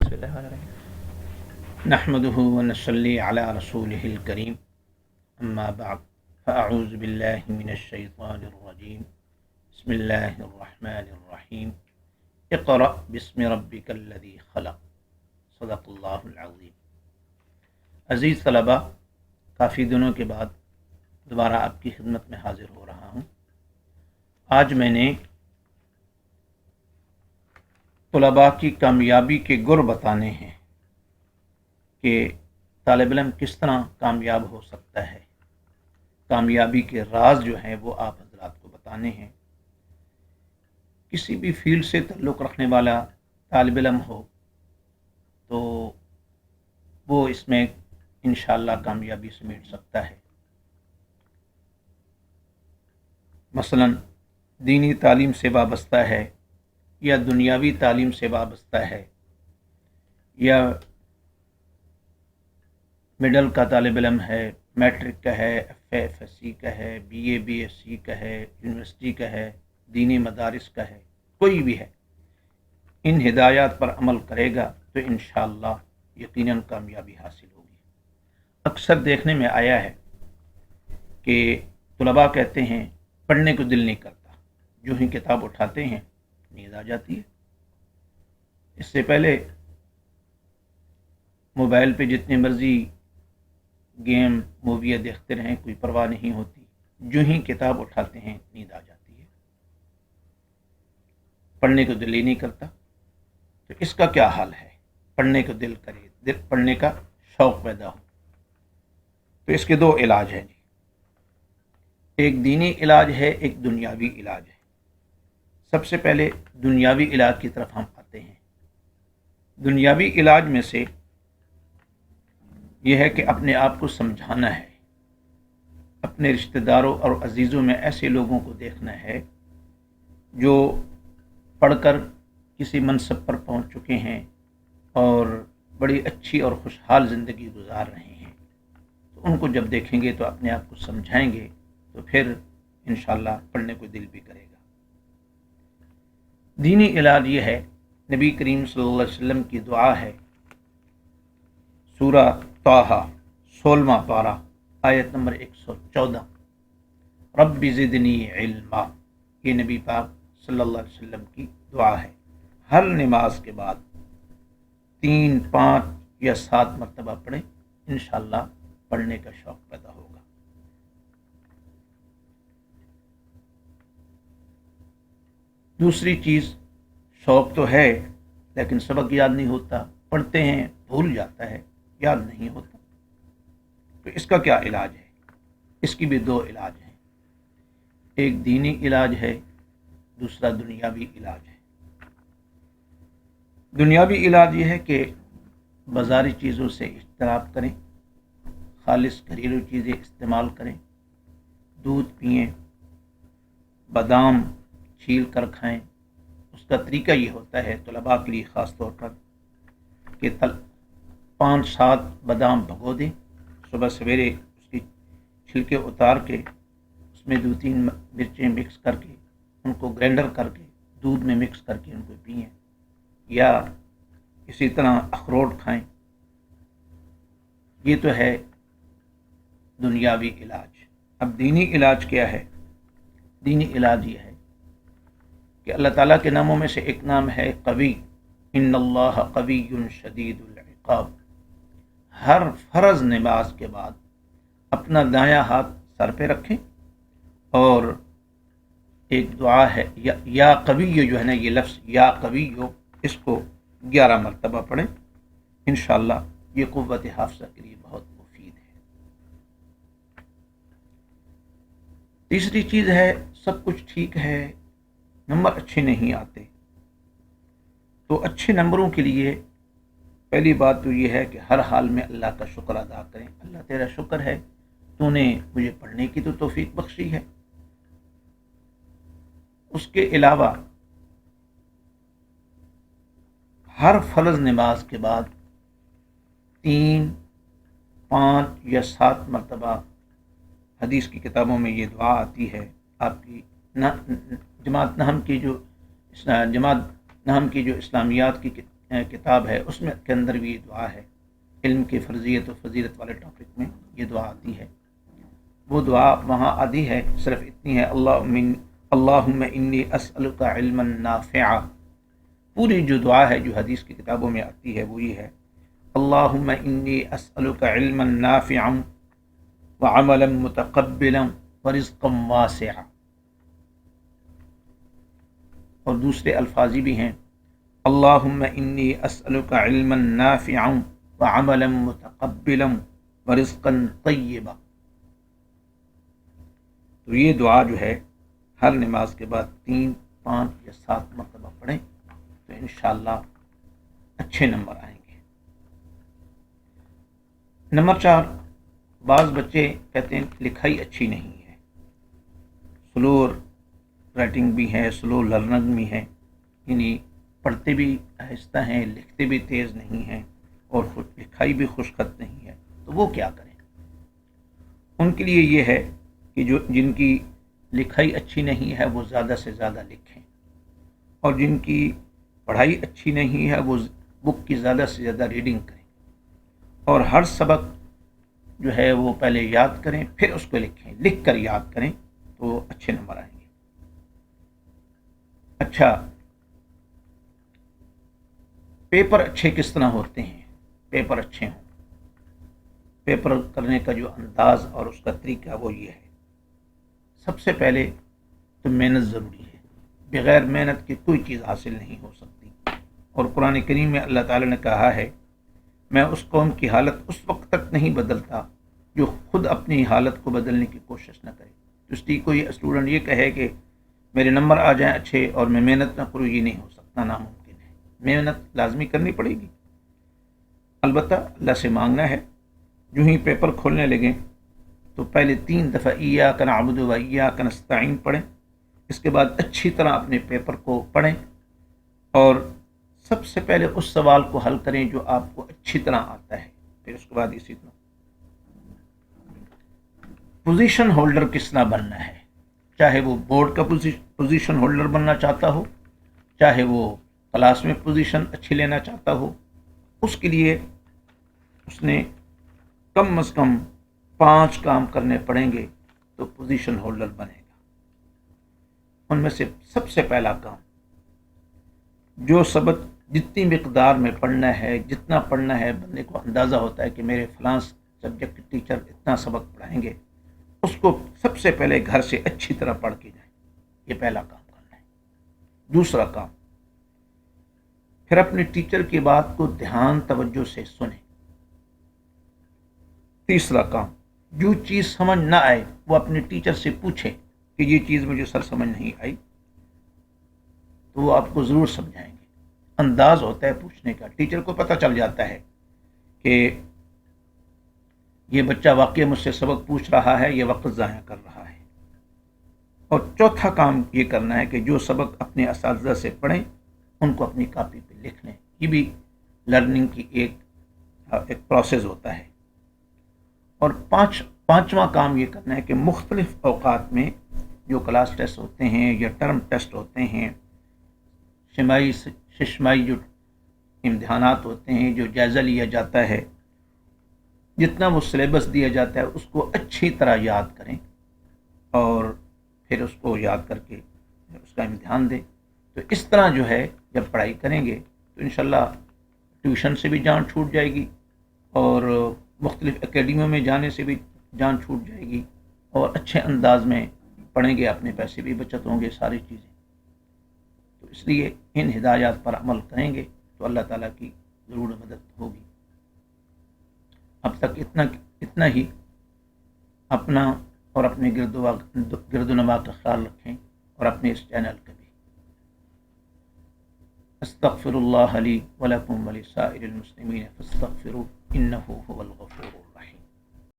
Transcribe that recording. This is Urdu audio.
بسم اللہ الرحمن الرحیم نحمده ونصلی علی رسوله الکریم اما بعد فاعوذ باللہ من الشیطان الرجیم بسم اللہ الرحمن الرحیم اقرأ باسم ربک الذی خلق صدق اللہ العظیم۔ عزیز طلبہ، کافی دنوں کے بعد دوبارہ آپ کی خدمت میں حاضر ہو رہا ہوں۔ آج میں نے طلباء کی کامیابی کے گر بتانے ہیں کہ طالب علم کس طرح کامیاب ہو سکتا ہے۔ کامیابی کے راز جو ہیں وہ آپ حضرات کو بتانے ہیں۔ کسی بھی فیلڈ سے تعلق رکھنے والا طالب علم ہو تو وہ اس میں انشاءاللہ کامیابی سمیٹ سکتا ہے۔ مثلا دینی تعلیم سے وابستہ ہے یا دنیاوی تعلیم سے وابستہ ہے یا مڈل کا طالب علم ہے، میٹرک کا ہے، ایف ایس سی کا ہے، بی ایس سی کا ہے، یونیورسٹی کا ہے، دینی مدارس کا ہے، کوئی بھی ہے، ان ہدایات پر عمل کرے گا تو انشاءاللہ یقیناً کامیابی حاصل ہوگی۔ اکثر دیکھنے میں آیا ہے کہ طلباء کہتے ہیں پڑھنے کو دل نہیں کرتا، جو ہی کتاب اٹھاتے ہیں نیند آ جاتی ہے۔ اس سے پہلے موبائل پہ جتنے مرضی گیم موویاں دیکھتے رہیں، کوئی پرواہ نہیں ہوتی، جو ہی کتاب اٹھاتے ہیں نیند آ جاتی ہے، پڑھنے کو دل ہی نہیں کرتا۔ تو اس کا کیا حال ہے؟ پڑھنے کو دل کرے، پڑھنے کا شوق پیدا ہو، تو اس کے دو علاج ہیں جی۔ ایک دینی علاج ہے، ایک دنیاوی علاج ہے۔ سب سے پہلے دنیاوی علاج کی طرف ہم آتے ہیں۔ دنیاوی علاج میں سے یہ ہے کہ اپنے آپ کو سمجھانا ہے، اپنے رشتہ داروں اور عزیزوں میں ایسے لوگوں کو دیکھنا ہے جو پڑھ کر کسی منصب پر پہنچ چکے ہیں اور بڑی اچھی اور خوشحال زندگی گزار رہے ہیں، تو ان کو جب دیکھیں گے تو اپنے آپ کو سمجھائیں گے تو پھر انشاءاللہ پڑھنے کو دل بھی کرے گا۔ دینی علاج یہ ہے، نبی کریم صلی اللہ علیہ وسلم کی دعا ہے، سورہ طٰہٰ 16واں پارہ آیت نمبر 114، رب زدنی علما۔ یہ نبی پاک صلی اللہ علیہ وسلم کی دعا ہے۔ ہر نماز کے بعد 3، 5 یا 7 مرتبہ پڑھیں، انشاءاللہ پڑھنے کا شوق پیدا ہوگا۔ دوسری چیز، شوق تو ہے لیکن سبق یاد نہیں ہوتا، پڑھتے ہیں بھول جاتا ہے، یاد نہیں ہوتا، تو اس کا کیا علاج ہے؟ اس کی بھی دو علاج ہیں، ایک دینی علاج ہے، دوسرا دنیاوی علاج ہے۔ دنیاوی علاج یہ ہے کہ بازاری چیزوں سے اجتناب کریں، خالص گھریلو چیزیں استعمال کریں، دودھ پئیں، بادام چھیل کر کھائیں۔ اس کا طریقہ یہ ہوتا ہے طلباء کے لیے خاص طور پر کہ 5-7 بادام بھگو دیں، صبح سویرے اس کی چھلکے اتار کے اس میں 2-3 مرچیں مکس کر کے ان کو گرائنڈر کر کے دودھ میں مکس کر کے ان کو پئیں، یا اسی طرح اخروٹ کھائیں۔ یہ تو ہے دنیاوی علاج۔ اب دینی علاج کیا ہے؟ دینی علاج یہ ہے کہ اللہ تعالیٰ کے ناموں میں سے ایک نام ہے قوی، ان اللہ قوی شدید العقاب۔ ہر فرض نماز کے بعد اپنا دایاں ہاتھ سر پہ رکھیں اور ایک دعا ہے یا قوی جو ہے نا، یہ لفظ یا قوی، اس کو 11 مرتبہ پڑھیں، انشاءاللہ یہ قوت حافظہ کے لیے بہت مفید ہے۔ تیسری چیز ہے، سب کچھ ٹھیک ہے، نمبر اچھے نہیں آتے، تو اچھے نمبروں کے لیے پہلی بات تو یہ ہے کہ ہر حال میں اللہ کا شکر ادا کریں۔ اللہ تیرا شکر ہے، تو نے مجھے پڑھنے کی تو توفیق بخشی ہے۔ اس کے علاوہ ہر فرض نماز کے بعد 3، 5 یا 7 مرتبہ حدیث کی کتابوں میں یہ دعا آتی ہے، آپ کی جماعت نہم کی جو اسلامیات کی کتاب ہے اس میں کے اندر بھی یہ دعا ہے، علم کی فرضیت و فضیلت والے ٹاپک میں یہ دعا آتی ہے۔ وہ دعا وہاں آدھی ہے، صرف اتنی ہے، اللہم انی اسألک علما نافعا۔ پوری جو دعا ہے جو حدیث کی کتابوں میں آتی ہے وہ یہ ہے، اللہم انی اسألک علما نافعا وعملا متقبلا ورزقا واسعا۔ اور دوسرے الفاظ بھی ہیں، اللہم انی اسألک علما نافعا وعملا متقبلا ورزقا طیبا۔ تو یہ دعا جو ہے ہر نماز کے بعد 3، 5 یا 7 مرتبہ پڑھیں تو انشاءاللہ اچھے نمبر آئیں گے۔ نمبر 4، بعض بچے کہتے ہیں لکھائی اچھی نہیں ہے، سلو رائٹنگ بھی ہے، سلو لرننگ بھی ہے، یعنی پڑھتے بھی آہستہ ہیں، لکھتے بھی تیز نہیں ہیں اور لکھائی بھی خوش خط نہیں ہے، تو وہ کیا کریں؟ ان کے لیے یہ ہے کہ جن کی لکھائی اچھی نہیں ہے وہ زیادہ سے زیادہ لکھیں، اور جن کی پڑھائی اچھی نہیں ہے وہ بک کی زیادہ سے زیادہ ریڈنگ کریں، اور ہر سبق جو ہے وہ پہلے یاد کریں پھر اس کو لکھیں، لکھ کر یاد کریں تو اچھے نمبر آئیں گے۔ اچھا، پیپر اچھے کس طرح ہوتے ہیں؟ پیپر اچھے ہوں، پیپر کرنے کا جو انداز اور اس کا طریقہ وہ یہ ہے، سب سے پہلے تو محنت ضروری ہے، بغیر محنت کی کوئی چیز حاصل نہیں ہو سکتی، اور قرآن کریم میں اللہ تعالیٰ نے کہا ہے، میں اس قوم کی حالت اس وقت تک نہیں بدلتا جو خود اپنی حالت کو بدلنے کی کوشش نہ کرے۔ تو اس لیے کوئی اسٹوڈنٹ یہ کہے کہ میرے نمبر آ جائیں اچھے اور میں محنت نہ کروں، یہ نہیں ہو سکتا، ناممکن ہے، محنت لازمی کرنی پڑے گی، البتہ اللہ سے مانگنا ہے۔ جو ہی پیپر کھولنے لگیں تو پہلے 3 دفعہ ایاک نعبد و ایاک نستعین پڑھیں، اس کے بعد اچھی طرح اپنے پیپر کو پڑھیں اور سب سے پہلے اس سوال کو حل کریں جو آپ کو اچھی طرح آتا ہے، پھر اس کے بعد اسی طرح پوزیشن ہولڈر کس طرح بننا ہے، چاہے وہ بورڈ کا پوزیشن ہولڈر بننا چاہتا ہو، چاہے وہ کلاس میں پوزیشن اچھی لینا چاہتا ہو، اس کے لیے اس نے کم از کم 5 کام کرنے پڑیں گے تو پوزیشن ہولڈر بنے گا۔ ان میں سے سب سے پہلا کام، جو سبق جتنی مقدار میں پڑھنا ہے، جتنا پڑھنا ہے، بندے کو اندازہ ہوتا ہے کہ میرے فلاں سبجیکٹ ٹیچر اتنا سبق پڑھائیں گے، اس کو سب سے پہلے گھر سے اچھی طرح پڑھ کے جائیں، یہ پہلا کام کرنا ہے۔ دوسرا کام، پھر اپنے ٹیچر کی بات کو دھیان توجہ سے سنیں۔ تیسرا کام، جو چیز سمجھ نہ آئے وہ اپنے ٹیچر سے پوچھیں کہ یہ چیز مجھے سر سمجھ نہیں آئی، تو وہ آپ کو ضرور سمجھائیں گے۔ انداز ہوتا ہے پوچھنے کا، ٹیچر کو پتہ چل جاتا ہے کہ یہ بچہ واقعی مجھ سے سبق پوچھ رہا ہے، یہ وقت ضائع کر رہا ہے۔ اور چوتھا کام یہ کرنا ہے کہ جو سبق اپنے اساتذہ سے پڑھیں ان کو اپنی کاپی پہ لکھ لیں، یہ بھی لرننگ کی ایک پروسیس ہوتا ہے۔ اور پانچواں کام یہ کرنا ہے کہ مختلف اوقات میں جو کلاس ٹیسٹ ہوتے ہیں یا ٹرم ٹیسٹ ہوتے ہیں، ششمائی جو امتحانات ہوتے ہیں، جو جائزہ لیا جاتا ہے، جتنا وہ سلیبس دیا جاتا ہے اس کو اچھی طرح یاد کریں اور پھر اس کو یاد کر کے اس کا امتحان دیں۔ تو اس طرح جو ہے جب پڑھائی کریں گے تو انشاءاللہ ٹیوشن سے بھی جان چھوٹ جائے گی اور مختلف اکیڈمیوں میں جانے سے بھی جان چھوٹ جائے گی، اور اچھے انداز میں پڑھیں گے، اپنے پیسے بھی بچت ہوں گے، ساری چیزیں۔ تو اس لیے ان ہدایات پر عمل کریں گے تو اللہ تعالیٰ کی ضرور مدد ہوگی۔ اب تک اتنا ہی، اپنا اور اپنے گرد و نواح کا خیال رکھیں اور اپنے اس چینل کا بھی۔ استغفر اللہ لی ولکم ولسائر المسلمین فاستغفروہ انہ هو الغفور الرحیم۔